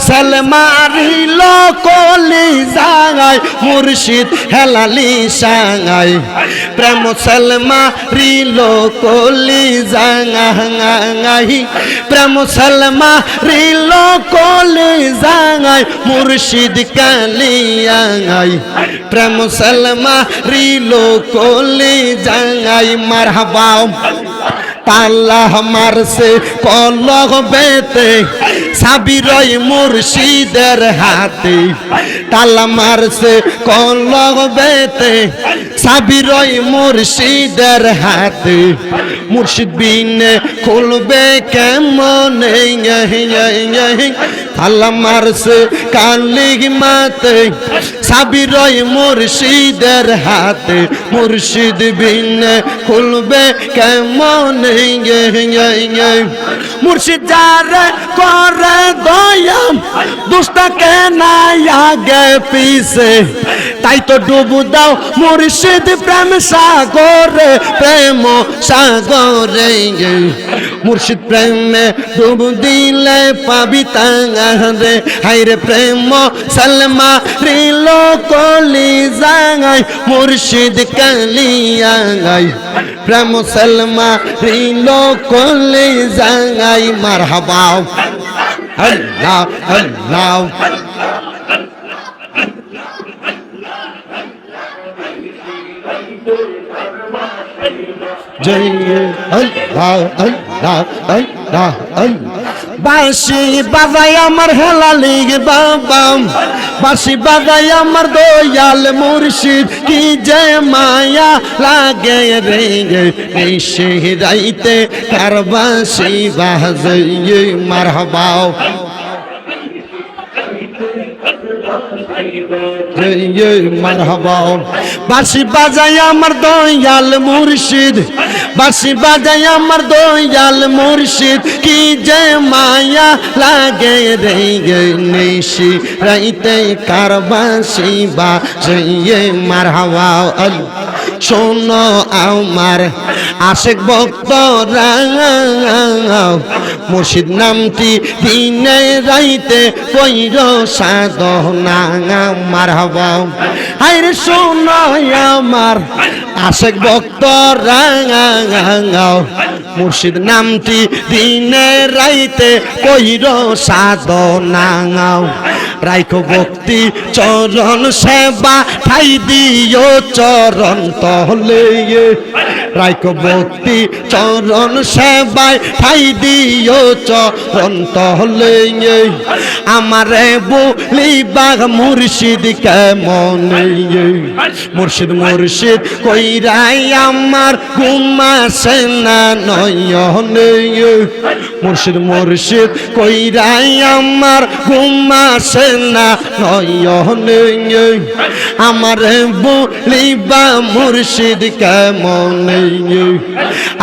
সালমারিল কলি জাগায় মুর্শিদ হেলালি সাঙ্গাই প্রেম সালমারিল কলি জাঙ্গাই প্রেম সালমারিল কলি জাগায় মুর্শিদ কালিয়াঙ্গাই প্রেম সালমারিল কলি জাঙ্গাই মারহাবা তালা মারছে কলক বেতে সাবিরই মুর্শিদের হাতে তালা মারছে কলক বেতে সাবিরই মুর্শিদের হাতে মুর্শিদ বিনে খুলবে কেমন তালা মারছে কালিগ মাতে সাবিরই মুর্শিদের হাতে মুর্শিদ বিনে খুলবে কেমন মুর্শিদ যারে করে দয়া দুষ্টাকে নাই আগে পিছে তাই তো ডুবু দাও মুর্শিদ প্রেম সাগরে প্রেম সাগরে মুর্শিদ প্রেমে ডুব দিলে পাবি তাঙ্গারে হাইরে প্রেম সালমা রিল কলি জাগাই মুর্শিদ কালিয়াঙ্গাই প্রেম সালমা রিল কলি জাগাই মারহাবা আল্লাহ আল্লাহ জয় আল্লাহ আল্লাহ আল্লাহ আল্লাহ বাঁশি বাজাই আমার হেলালি বাবা বাঁশি বাজাই আমার দয়াল মুর্শিদ কি যে মায়া লাগে রে এসে রাইতে কার বাঁশি বাজাই মারহাবা মারহাবা বাঁশি বাজাই আমার দয়াল মুর্শিদ বাঁশি বাজাই আমার দয়াল মুর্শিদ কি যে মায়া লাগে রে নিশি রাইতে কার বাঁশি বাজাই মারহাবা শোনো আমার আশেক ভক্তরা মুর্শিদ নামটি দিনে রাইতে কইর সাধনা মারহাবা হায়রে শোনো আমার আশেক ভক্তরা মুর্শিদ নামটি দিনে রাইতে কইর সাধনা রাইখো ভক্তি চরণ সেবা ঠাই দিও চরণ তলে রাইখো ভক্তি চরণ সেবায় ঠাই দিও চরণ তলে আমারে বলিবা মুর্শিদ কেমন মুর্শিদ মুর্শিদ কইরাই আমার ঘুমাসে না নয়নে মুর্শিদ মুর্শিদ কইরাই আমার ঘুমাসে না নয়নে আমারে বলিবা মুর্শিদ কেমন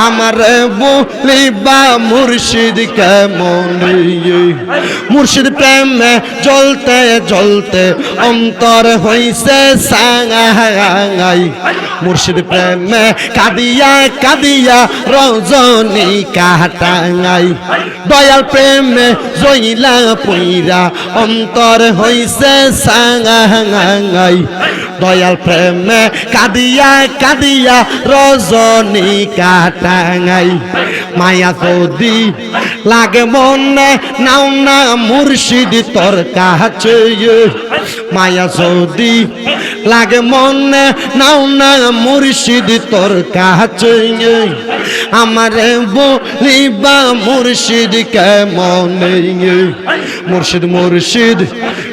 আমারে বলিবা মুর্শিদ কেমন মুর্শিদ প্রেমে জ্বলতে জ্বলতে অন্তর হইছে সাঙ্গাই মুর্শিদ প্রেমে কাদিয়া কাদিয়া রজনী কাটাঙ্গাই দয়াল প্রেমে জইলা পইরা অন্তর হইছে সাঙ্গাই দয়াল প্রেমে কাদিয়া কাদিয়া রজনী কাটাঙ্গাই মায়া যদি লাগে মনে নাও না মুর্শিদ তোর কাছে মায়া যদি লাগে মনে নাও না মুর্শিদ তোর কাছে আমারে বলিবা মুর্শিদ কেমন মুর্শিদ মুর্শিদ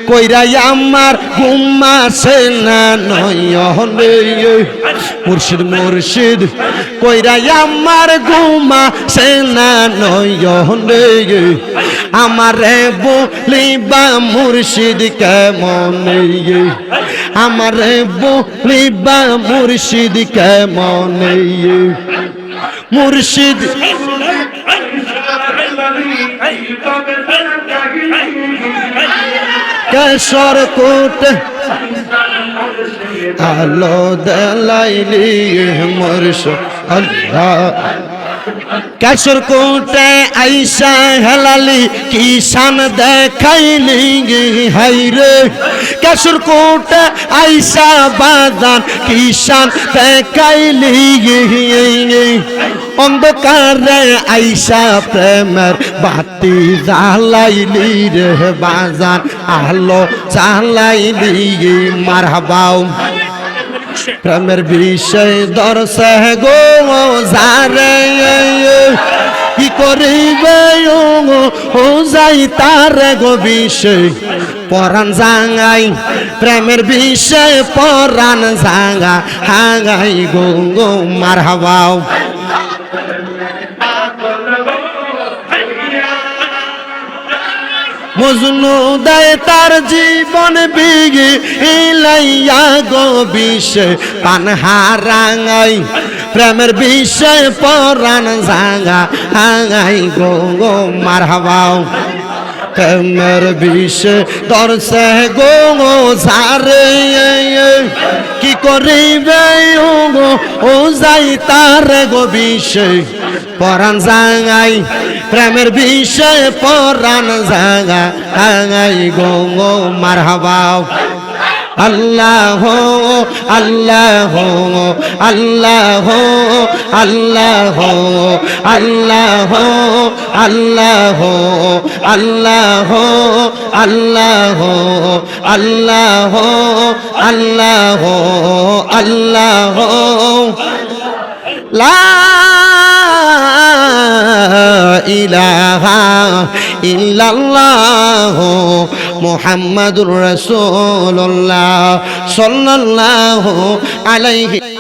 কইরাই আমার ঘুমাসে না নয়নে মুর্শিদ মুর্শিদ কইরাই আমার ঘুমাসে না নয়নে আমারে বলিবা মুর্শিদ কেমন আমারে বলিবা মুর্শিদ কেমন মুর্শিদ কেশর কোট আলো দেলাইলি মুর্শিদ আল্লাহ কেশর কোটে আইসা হেলালি কিষান দেখাইলি হাইরে কেশর কোটে আইসা বাজান কিষান দেখাইলি অন্ধকারে আইসা প্রেমের বাতি জ্বালাইলি রে বাজান আলো জ্বালাইলি মারহাবাও প্রেমের বিষয় দর্শে গো যারে কি করিবে ও যাই তার গো বিষয় পরাণ জাঙ্গাই প্রেমের বিষয় পরাণ জাঙ্গা হাঙ্গাই গো গো মারহাবাও মজনু দেয় তার জীবন বিগি ইলাইয়া গো বিষয় পানহারাঙ্গাই প্রেমের বিষয় পরাণ জাঙ্গা হাঙ্গাই গো গো মারহাবাও প্রেমের বিষয় দর্শে গো সারে কি করিবে ও যাই তার গো বিষয় পরাণ জাঙ্গাই প্রেমের বিষয় পরাণ জাঙ্গা হাঙ্গাই গো গো মারহাবাও আল্লাহ আল্লাহ আল্লাহ আল্লাহ আল্লাহ আল্লাহ আল্লাহ আল্লাহ আল্লাহ আল্লাহ আল্লাহ লা ইলাহা ইল্লাল্লাহ মুহাম্মাদুর রাসূলুল্লাহ সাল্লাল্লাহু আলাইহি